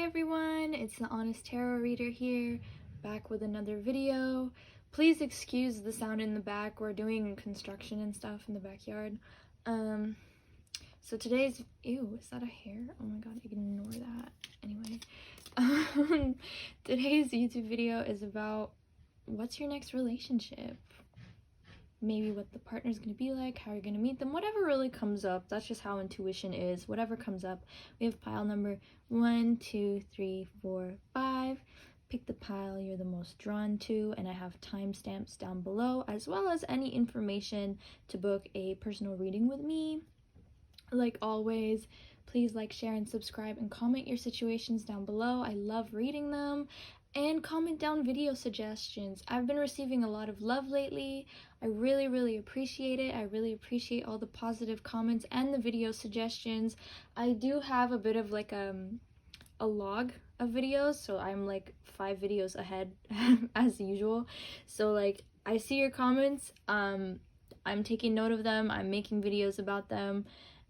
Hi everyone, it's the Honest Tarot Reader here, back with another video. Please excuse the sound in the back. We're doing construction and stuff in the backyard. So today's, ew, is that a hair? Oh my god, ignore that. Anyway, today's YouTube video is about what's your next relationship? Maybe what the partner's gonna be like, how you're gonna meet them, whatever really comes up. That's just how intuition is. Whatever comes up. We have pile number 1, 2, 3, 4, 5. Pick the pile you're the most drawn to, and I have timestamps down below, as well as any information to book a personal reading with me. Like always, please like, share, and subscribe, and comment your situations down below. I love reading them. And comment down video suggestions. I've been receiving a lot of love lately. I really appreciate it. I really appreciate all the positive comments and the video suggestions. I do have a bit of like a log of videos, so I'm like 5 videos ahead as usual. So like I see your comments, I'm taking note of them, I'm making videos about them,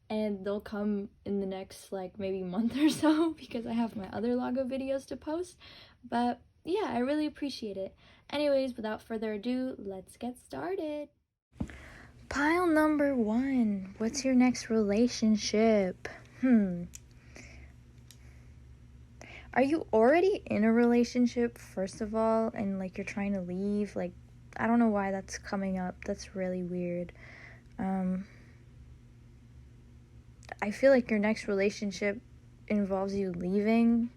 and they'll come in the next like maybe month or so because I have my other log of videos to post. But yeah, I really appreciate it. Anyways, without further ado, let's get started. Pile number 1. What's your next relationship? Are you already in a relationship, first of all, and like you're trying to leave? Like, I don't know why that's coming up. That's really weird. I feel like your next relationship involves you leaving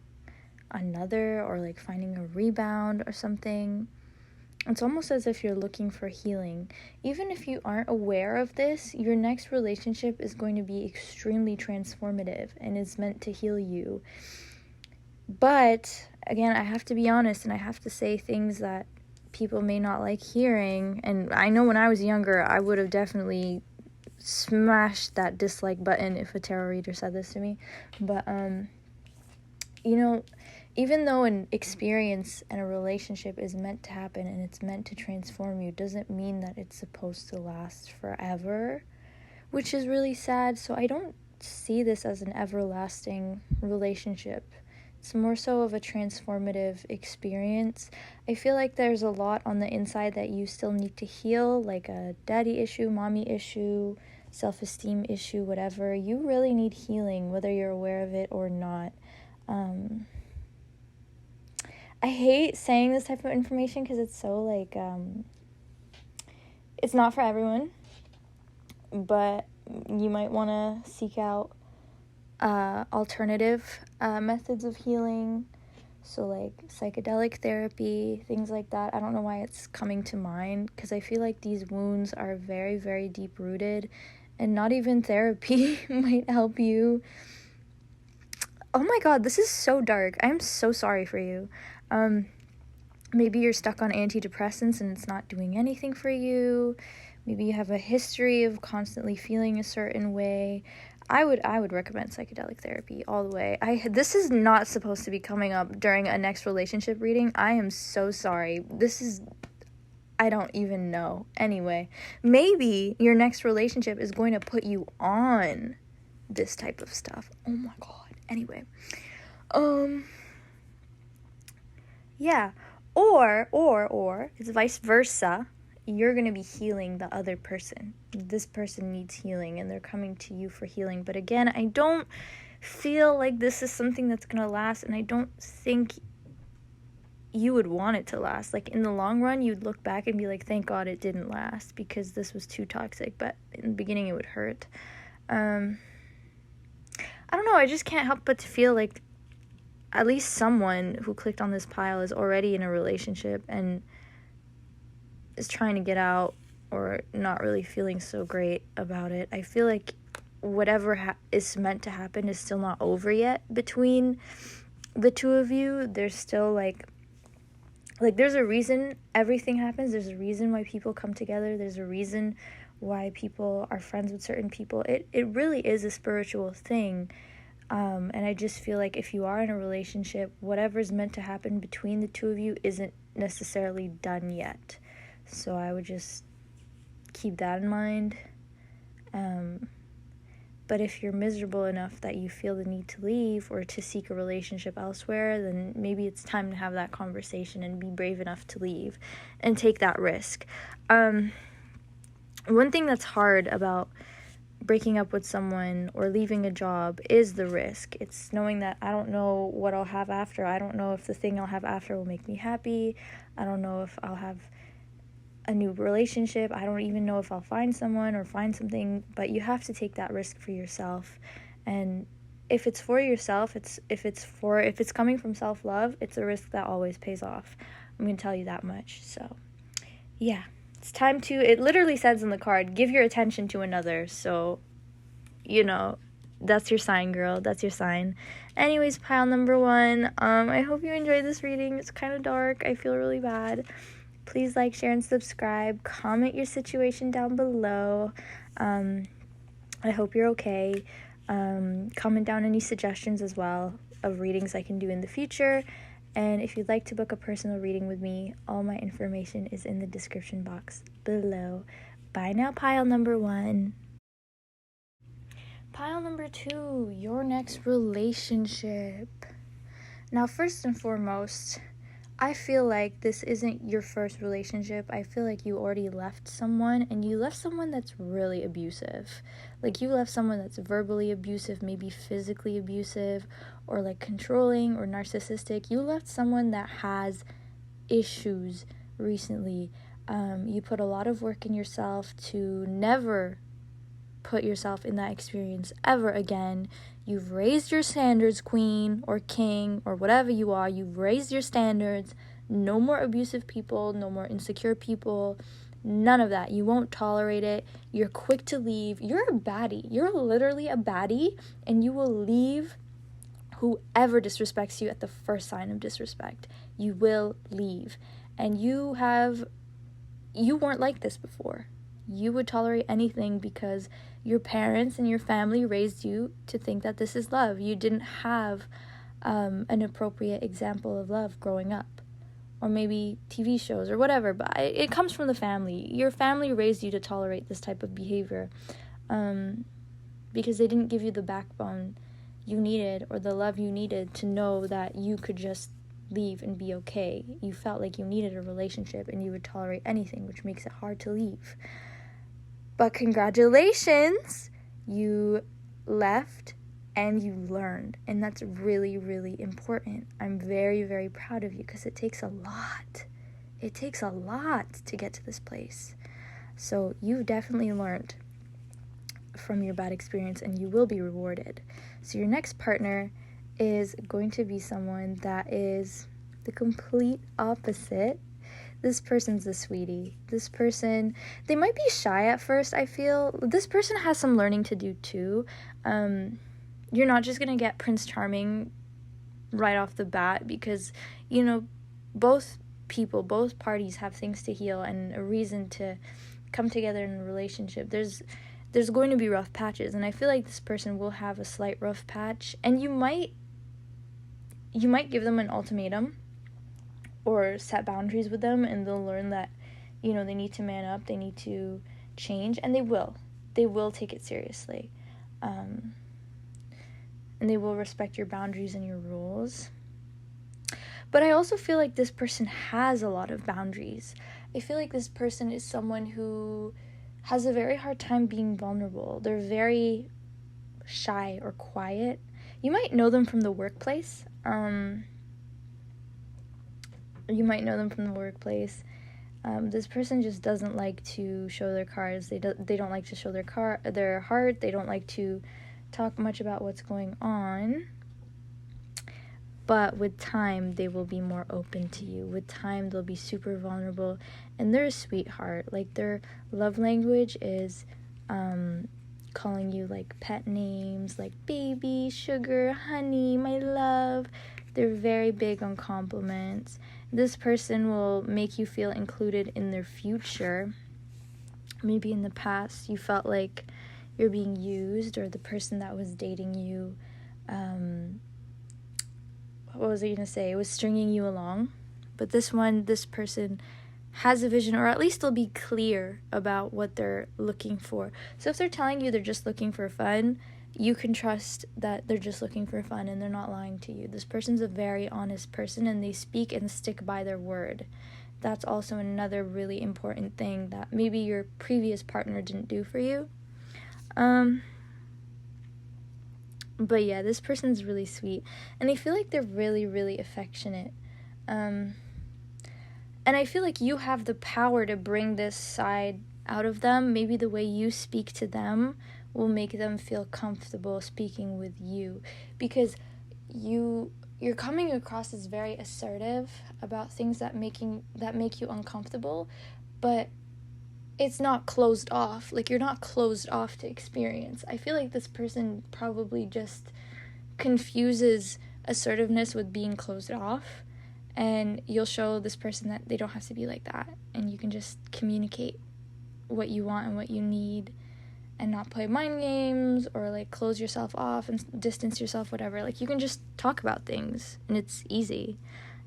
another, or like finding a rebound or something. It's almost as if you're looking for healing. Even if you aren't aware of this, your next relationship is going to be extremely transformative and is meant to heal you. But again, I have to be honest, and I have to say things that people may not like hearing. And I know when I was younger, I would have definitely smashed that dislike button if a tarot reader said this to me. But you know, even though an experience and a relationship is meant to happen and it's meant to transform you, doesn't mean that it's supposed to last forever, which is really sad. So I don't see this as an everlasting relationship. It's more so of a transformative experience. I feel like there's a lot on the inside that you still need to heal, like a daddy issue, mommy issue, self-esteem issue, whatever. You really need healing, whether you're aware of it or not. I hate saying this type of information because it's so like, it's not for everyone, but you might want to seek out alternative methods of healing. So like psychedelic therapy, things like that. I don't know why it's coming to mind, because I feel like these wounds are very deep rooted, and not even therapy might help you. Oh my god, this is so dark. I'm so sorry for you. Maybe you're stuck on antidepressants and it's not doing anything for you. Maybe you have a history of constantly feeling a certain way. I would recommend psychedelic therapy all the way. This is not supposed to be coming up during a next relationship reading. I am so sorry. I don't even know. Anyway, maybe your next relationship is going to put you on this type of stuff. Oh my god. Anyway, yeah, or it's vice versa. You're gonna be healing the other person. This person needs healing and they're coming to you for healing. But again, I don't feel like this is something that's gonna last, and I don't think you would want it to last. Like in the long run, you'd look back and be like, thank God it didn't last because this was too toxic. But in the beginning, it would hurt. I don't know, I just can't help but to feel like at least someone who clicked on this pile is already in a relationship and is trying to get out, or not really feeling so great about it. I feel like whatever is meant to happen is still not over yet between the two of you. There's still like there's a reason everything happens. There's a reason why people come together. There's a reason why people are friends with certain people. It really is a spiritual thing. And I just feel like if you are in a relationship, whatever's meant to happen between the two of you isn't necessarily done yet. So I would just keep that in mind. But But if you're miserable enough that you feel the need to leave or to seek a relationship elsewhere, then maybe it's time to have that conversation and be brave enough to leave and take that risk. One thing that's hard about breaking up with someone or leaving a job is the risk. It's knowing that I don't know what I'll have after. I don't know if the thing I'll have after will make me happy. I don't know if I'll have a new relationship. I don't even know if I'll find someone or find something, but you have to take that risk for yourself. And if it's for yourself, if it's coming from self-love, it's a risk that always pays off. I'm going to tell you that much. So, yeah. It's time to, it literally says in the card, give your attention to another. So, that's your sign, girl. That's your sign. Anyways, pile number 1. I hope you enjoyed this reading. It's kind of dark. I feel really bad. Please like, share, and subscribe. Comment your situation down below. I hope you're okay. Comment down any suggestions as well of readings I can do in the future. And if you'd like to book a personal reading with me, all my information is in the description box below. Bye now, pile number 1. Pile number 2, your next relationship. Now, first and foremost, I feel like this isn't your first relationship. I feel like you already left someone, and you left someone that's really abusive. Like, you left someone that's verbally abusive, maybe physically abusive, or like controlling or narcissistic. You left someone that has issues recently. You put a lot of work in yourself to never put yourself in that experience ever again. You've raised your standards, queen or king or whatever you are. You've raised your standards. No more abusive people, no more insecure people, none of that. You won't tolerate it. You're quick to leave. You're a baddie. You're literally a baddie, and you will leave whoever disrespects you at the first sign of disrespect. You will leave. And you weren't like this before. You would tolerate anything because your parents and your family raised you to think that this is love. You didn't have an appropriate example of love growing up, or maybe TV shows or whatever, but it comes from the family. Your family raised you to tolerate this type of behavior because they didn't give you the backbone you needed or the love you needed to know that you could just leave and be okay. You felt like you needed a relationship and you would tolerate anything, which makes it hard to leave. But congratulations, you left and you learned, and that's really, really important. I'm very, very proud of you because it takes a lot. It takes a lot to get to this place. So you've definitely learned from your bad experience, and you will be rewarded. So your next partner is going to be someone that is the complete opposite. This person's a sweetie. This person, they might be shy at first, I feel. This person has some learning to do too. You're not just going to get Prince Charming right off the bat because, both parties have things to heal and a reason to come together in a relationship. There's going to be rough patches, and I feel like this person will have a slight rough patch, and you might give them an ultimatum or set boundaries with them, and they'll learn that, they need to man up, they need to change, and they will take it seriously. And they will respect your boundaries and your rules. But I also feel like this person has a lot of boundaries. I feel like this person is someone who has a very hard time being vulnerable. They're very shy or quiet. You might know them from the workplace. This person just doesn't like to show their cards. They don't like to show their heart. They don't like to talk much about what's going on. But with time, they will be more open to you. With time, they'll be super vulnerable. And they're a sweetheart. Like, their love language is calling you, like, pet names, like baby, sugar, honey, my love. They're very big on compliments. This person will make you feel included in their future. Maybe in the past, you felt like you're being used, or the person that was dating you, what was I going to say? It was stringing you along. But this person has a vision, or at least they'll be clear about what they're looking for. So if they're telling you they're just looking for fun, you can trust that they're just looking for fun and they're not lying to you. This person's a very honest person, and they speak and stick by their word. That's also another really important thing that maybe your previous partner didn't do for you. But yeah, this person's really sweet, and I feel like they're really, really affectionate. And I feel like you have the power to bring this side out of them. Maybe the way you speak to them will make them feel comfortable speaking with you, because you're coming across as very assertive about things that make you uncomfortable, but it's not closed off. Like, you're not closed off to experience. I feel like this person probably just confuses assertiveness with being closed off, and you'll show this person that they don't have to be like that, and you can just communicate what you want and what you need, and not play mind games or like close yourself off and distance yourself, whatever. Like, you can just talk about things, and it's easy,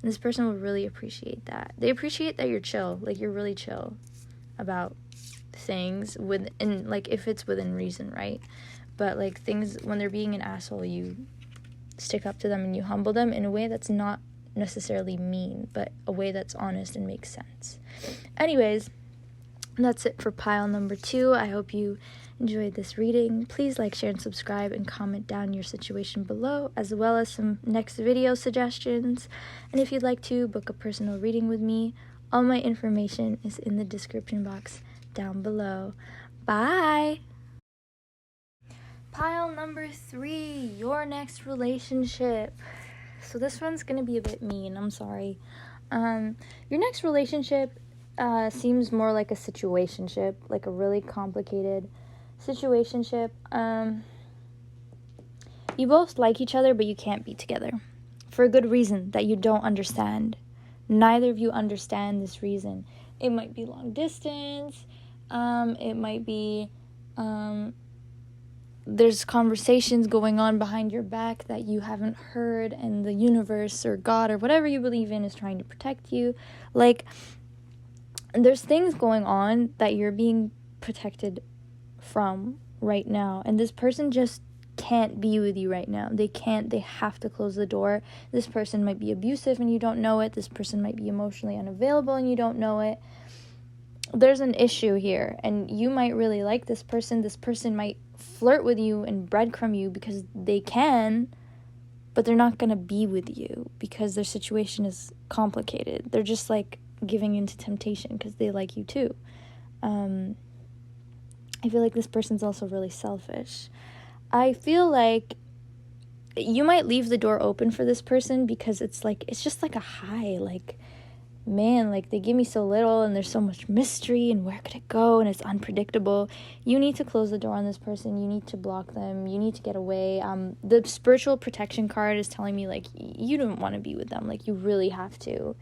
and this person will really appreciate that. They appreciate that you're chill, like you're really chill about things within, like, if it's within reason, right? But like, things when they're being an asshole, you stick up to them and you humble them in a way that's not necessarily mean, but a way that's honest and makes sense. Anyways, that's it for pile number 2. I hope you enjoyed this reading. Please like, share, and subscribe, and comment down your situation below, as well as some next video suggestions. And if you'd like to book a personal reading with me, all my information is in the description box down below. Bye! Pile number 3, your next relationship. So this one's gonna be a bit mean, I'm sorry. Your next relationship seems more like a situationship, like a really complicated situationship. You both like each other, but you can't be together for a good reason that you don't understand. Neither of you understand this reason. It might be long distance. It might be there's conversations going on behind your back that you haven't heard, and the universe or God or whatever you believe in is trying to protect you. Like, there's things going on that you're being protected from right now, and this person just can't be with you right now. They have to close the door. This person might be abusive and you don't know it. This person might be emotionally unavailable and you don't know it. There's an issue here, and you might really like this person. This person might flirt with you and breadcrumb you because they can, but they're not going to be with you because their situation is complicated. They're just like giving into temptation because they like you too. I feel like this person's also really selfish. I feel like you might leave the door open for this person because it's just like a high, like, man, like, they give me so little and there's so much mystery and where could it go, and it's unpredictable. You need to close the door on this person. You need to block them. You need to get away. The spiritual protection card is telling me, like, you don't want to be with them. Like, you really have to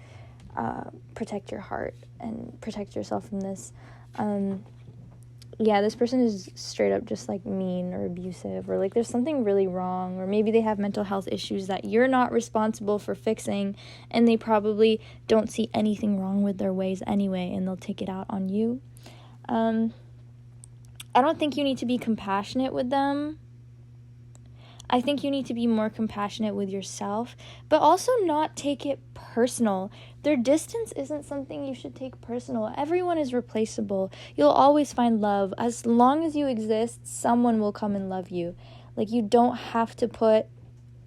protect your heart and protect yourself from this. Yeah, this person is straight up just like mean or abusive, or like there's something really wrong, or maybe they have mental health issues that you're not responsible for fixing, and they probably don't see anything wrong with their ways anyway, and they'll take it out on you. I don't think you need to be compassionate with them. I think you need to be more compassionate with yourself, but also not take it personal. Their distance isn't something you should take personal. Everyone is replaceable. You'll always find love. As long as you exist, someone will come and love you. Like, you don't have to put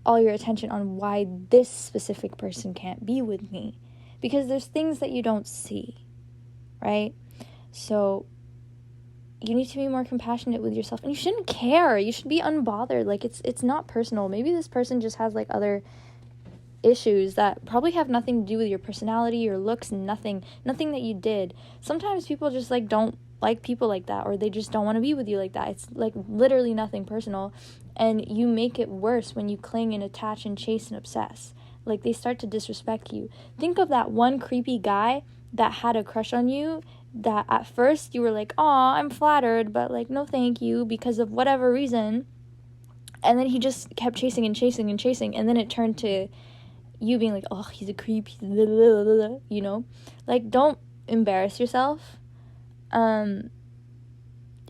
all your attention on why this specific person can't be with me, because there's things that you don't see, right? So you need to be more compassionate with yourself, and you shouldn't care. You should be unbothered. Like, it's not personal. Maybe this person just has like other issues that probably have nothing to do with your personality, your looks, nothing that you did. Sometimes people just like don't like people like that, or they just don't want to be with you like that. It's like literally nothing personal, and you make it worse when you cling and attach and chase and obsess. Like, they start to disrespect you. Think of that one creepy guy that had a crush on you, that at first you were like, "Aw, I'm flattered," but like, no thank you, because of whatever reason. And then he just kept chasing and chasing and chasing, and then it turned to you being like, "Oh, he's a creep," you know? Like, don't embarrass yourself.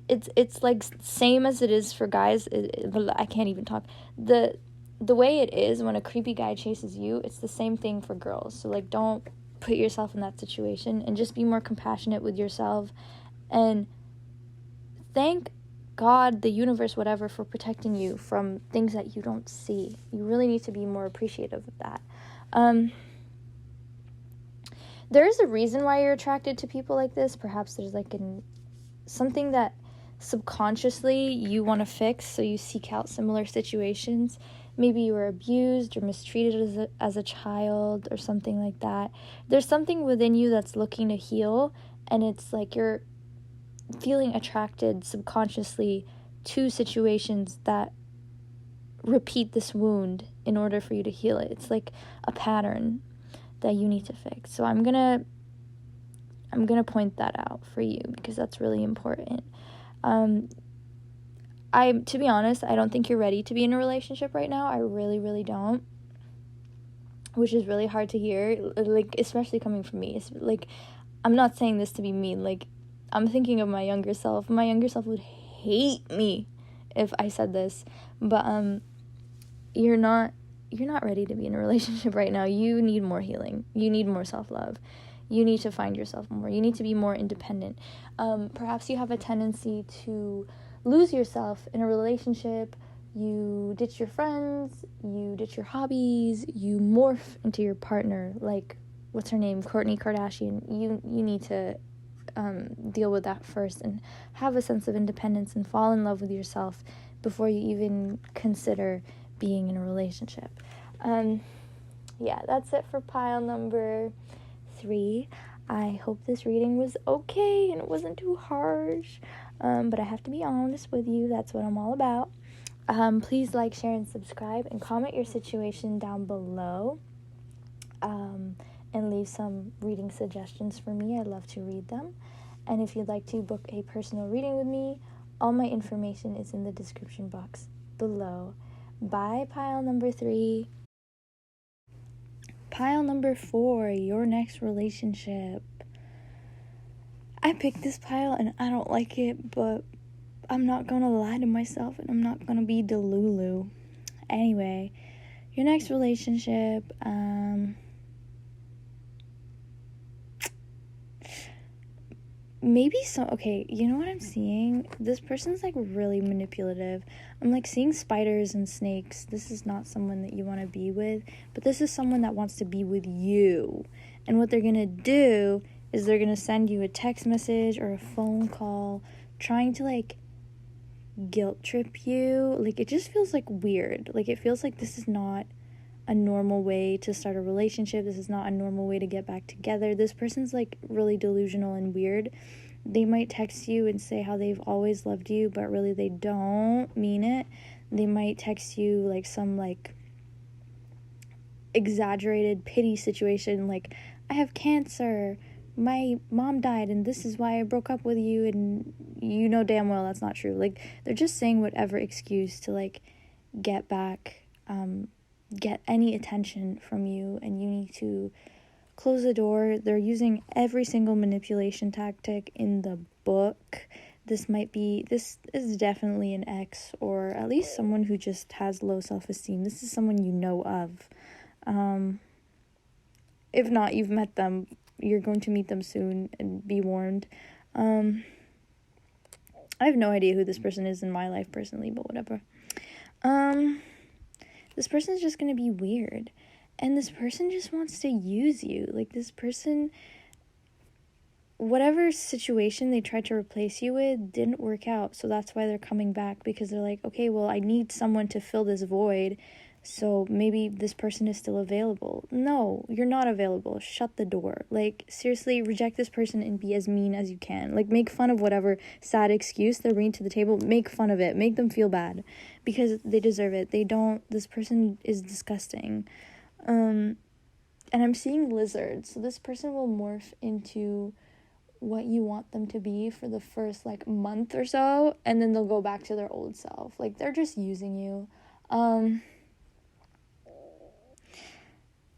it's like same as it is for guys. I can't even talk. The way it is when a creepy guy chases you, it's the same thing for girls. So like, don't put yourself in that situation, and just be more compassionate with yourself, and thank God, the universe, whatever, for protecting you from things that you don't see. You really need to be more appreciative of that. There is a reason why you're attracted to people like this. Perhaps there's like something that subconsciously you want to fix, so you seek out similar situations. Maybe you were abused or mistreated as a child or something like that. There's something within you that's looking to heal, and it's like you're feeling attracted subconsciously to situations that repeat this wound in order for you to heal it. It's like a pattern that you need to fix. So I'm gonna point that out for you, because that's really important. To be honest, I don't think you're ready to be in a relationship right now. I really, really don't. Which is really hard to hear, like, especially coming from me. It's like, I'm not saying this to be mean. Like, I'm thinking of my younger self. My younger self would hate me if I said this. But you're not ready to be in a relationship right now. You need more healing. You need more self-love. You need to find yourself more. You need to be more independent. Perhaps you have a tendency to lose yourself in a relationship. You ditch your friends, you ditch your hobbies, you morph into your partner, like, what's her name, Kourtney Kardashian. You need to deal with that first, and have a sense of independence, and fall in love with yourself before you even consider being in a relationship. Yeah, that's it for pile number 3. I hope this reading was okay and it wasn't too harsh, but I have to be honest with you. That's what I'm all about. Please like, share, and subscribe, and comment your situation down below, and leave some reading suggestions for me. I'd love to read them. And if you'd like to book a personal reading with me, all my information is in the description box below. Bye, pile number 3. Pile number 4, your next relationship. I picked this pile and I don't like it, but I'm not gonna lie to myself, and I'm not gonna be delulu. Anyway, your next relationship, maybe okay, you know what I'm seeing? This person's like really manipulative. I'm like seeing spiders and snakes. This is not someone that you want to be with, but this is someone that wants to be with you. And what they're gonna do is they're gonna send you a text message or a phone call trying to like guilt trip you. Like, it just feels like weird. Like, it feels like this is not a normal way to start a relationship. This is not a normal way to get back together. This person's like really delusional and weird. They might text you and say how they've always loved you, but really they don't mean it. They might text you like some like exaggerated pity situation, like, I have cancer, my mom died, and this is why I broke up with you, and you know damn well that's not true. Like, they're just saying whatever excuse to like get back, get any attention from you, and you need to close the door. They're using every single manipulation tactic in the book. This is definitely an ex, or at least someone who just has low self-esteem. This is someone you know of. If not, you've met them. You're going to meet them soon, and be warned. I have no idea who this person is in my life personally, but whatever. This person is just going to be weird. And this person just wants to use you. Like, this person, whatever situation they tried to replace you with didn't work out. So that's why they're coming back, because they're like, okay, well, I need someone to fill this void. So maybe this person is still available. No, you're not available. Shut the door. Like, seriously, reject this person and be as mean as you can. Like, make fun of whatever sad excuse they're bringing to the table. Make fun of it. Make them feel bad, because they deserve it. This person is disgusting. And I'm seeing lizards. So this person will morph into what you want them to be for the first, like, month or so. And then they'll go back to their old self. Like, they're just using you.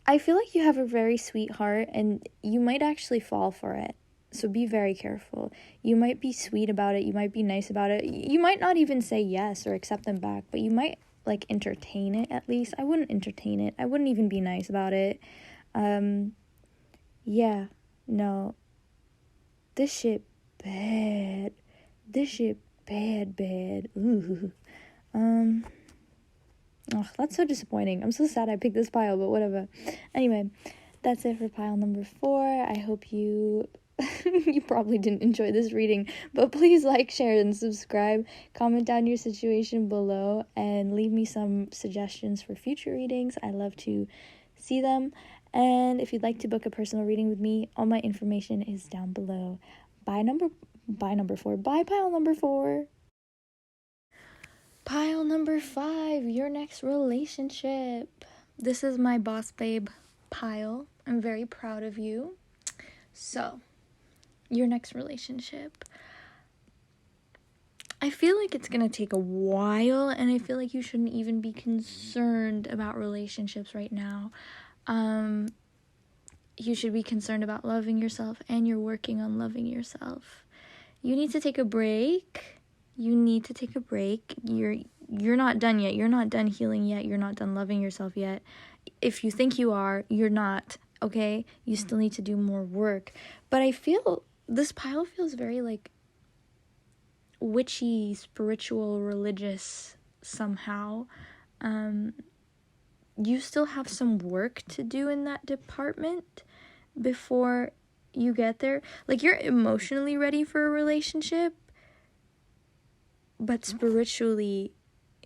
I feel like you have a very sweet heart, and you might actually fall for it. So be very careful. You might be sweet about it. You might be nice about it. You might not even say yes or accept them back, but you might like entertain it at least. I wouldn't entertain it. I wouldn't even be nice about it. Yeah, no. This shit bad. This shit bad. Ooh. Oh, that's so disappointing. I'm so sad I picked this pile, but whatever. Anyway, that's it for pile number 4. I hope you you probably didn't enjoy this reading, but please like, share, and subscribe. Comment down your situation below and leave me some suggestions for future readings. I love to see them. And if you'd like to book a personal reading with me, all my information is down below. Bye pile number 4. Pile number 5, your next relationship. This is my boss babe pile. I'm very proud of you. So, your next relationship. I feel like it's gonna take a while, and I feel like you shouldn't even be concerned about relationships right now. You should be concerned about loving yourself, and you're working on loving yourself. You need to take a break. You're not done yet. You're not done healing yet. You're not done loving yourself yet. If you think you are, you're not, okay? You still need to do more work. But I feel this pile feels very like witchy, spiritual, religious somehow. You still have some work to do in that department before you get there. Like, you're emotionally ready for a relationship, but spiritually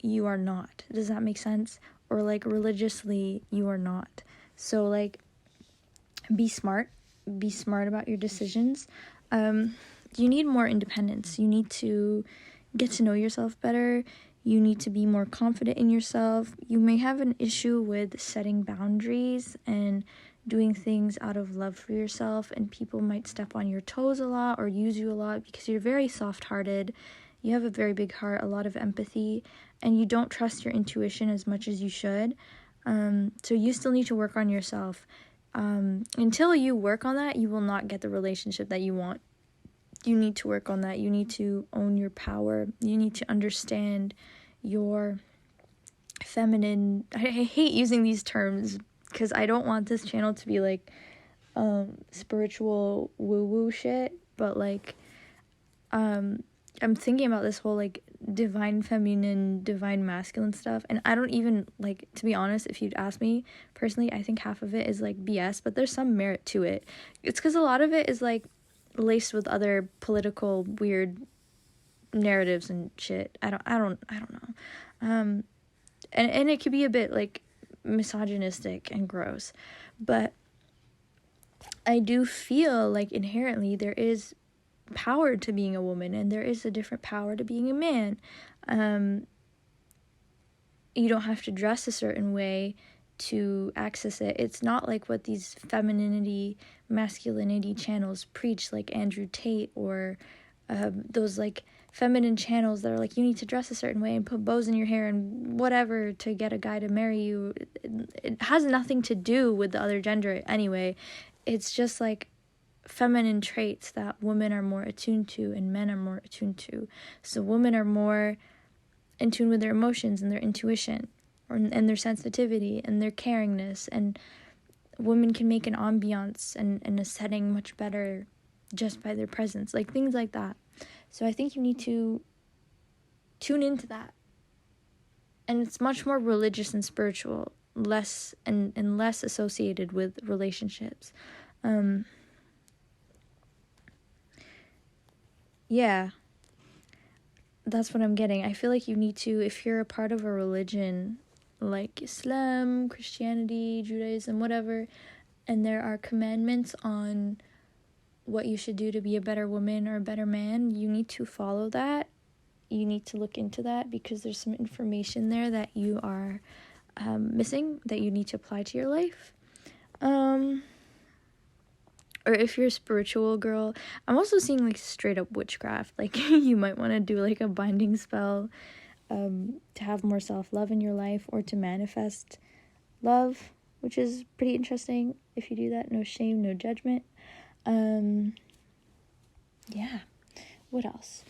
you are not. Does that make sense? Or like religiously you are not. So like, be smart about your decisions. You need more independence. You need to get to know yourself better. You need to be more confident in yourself. You may have an issue with setting boundaries and doing things out of love for yourself, and people might step on your toes a lot or use you a lot because you're very soft-hearted. You have a very big heart, a lot of empathy, and you don't trust your intuition as much as you should. So you still need to work on yourself. Until you work on that, you will not get the relationship that you want. You need to work on that. You need to own your power. You need to understand your feminine... I hate using these terms because I don't want this channel to be like spiritual woo-woo shit, but like I'm thinking about this whole like divine feminine, divine masculine stuff, and I don't even, like, to be honest, if you'd ask me personally, I think half of it is like BS, but there's some merit to it. It's because a lot of it is like laced with other political weird narratives and shit. I don't know. And it could be a bit like misogynistic and gross, but I do feel like inherently there is power to being a woman, and there is a different power to being a man. You don't have to dress a certain way to access it. It's not like what these femininity, masculinity channels preach, like Andrew Tate or those like feminine channels that are like, you need to dress a certain way and put bows in your hair and whatever to get a guy to marry you. It has nothing to do with the other gender anyway. It's just like feminine traits that women are more attuned to and men are more attuned to. So women are more in tune with their emotions and their intuition, and their sensitivity and their caringness, and women can make an ambiance and a setting much better just by their presence, like things like that. So I think you need to tune into that, and it's much more religious and spiritual, less and less associated with relationships. Yeah, that's what I'm getting. I feel like you need to, if you're a part of a religion like Islam, Christianity, Judaism, whatever, and there are commandments on what you should do to be a better woman or a better man, you need to follow that. You need to look into that, because there's some information there that you are missing that you need to apply to your life. Or if you're a spiritual girl, I'm also seeing like straight up witchcraft. Like you might want to do like a binding spell to have more self-love in your life, or to manifest love, which is pretty interesting. If you do that, no shame, no judgment. Yeah. What else?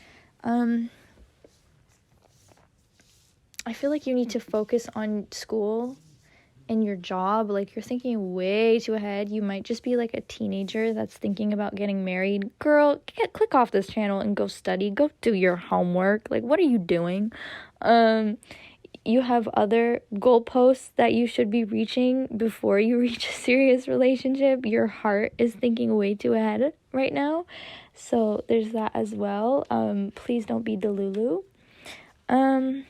I feel like you need to focus on school and your job. Like, you're thinking way too ahead. You might just be like a teenager that's thinking about getting married. Girl, click off this channel and go study. Go do your homework. Like, what are you doing? You have other goalposts that you should be reaching before you reach a serious relationship. Your heart is thinking way too ahead right now. So there's that as well. Please don't be Delulu. And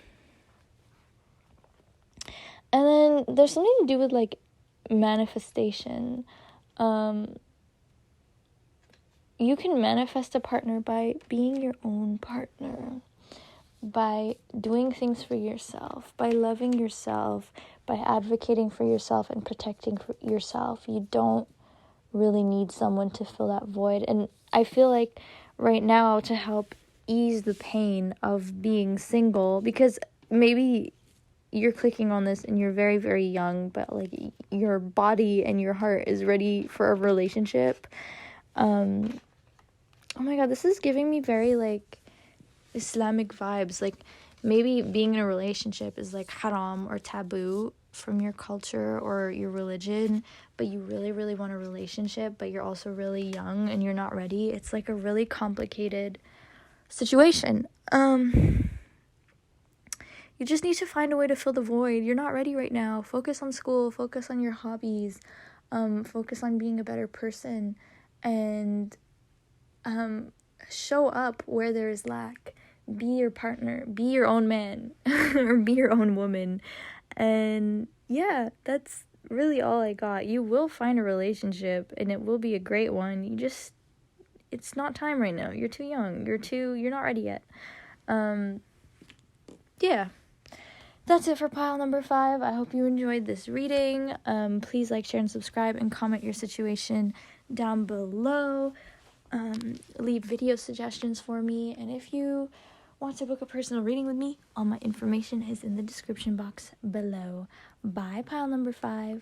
then there's something to do with, like, manifestation. You can manifest a partner by being your own partner, by doing things for yourself, by loving yourself, by advocating for yourself and protecting yourself. You don't really need someone to fill that void. And I feel like right now, to help ease the pain of being single, because maybe you're clicking on this and you're very, very young, but like your body and your heart is ready for a relationship. Oh my god, this is giving me very like Islamic vibes. Like, maybe being in a relationship is like haram or taboo from your culture or your religion, but you really, really want a relationship, but you're also really young and you're not ready. It's like a really complicated situation. You just need to find a way to fill the void. You're not ready right now. Focus on school, focus on your hobbies, focus on being a better person, and show up where there is lack. Be your partner, be your own man, or be your own woman. And yeah, that's really all I got. You will find a relationship, and it will be a great one. It's not time right now. You're too young. You're not ready yet. Yeah. That's it for pile number 5. I hope you enjoyed this reading. Please like, share, and subscribe, and comment your situation down below. Leave video suggestions for me. And if you want to book a personal reading with me, all my information is in the description box below. Bye, pile number 5.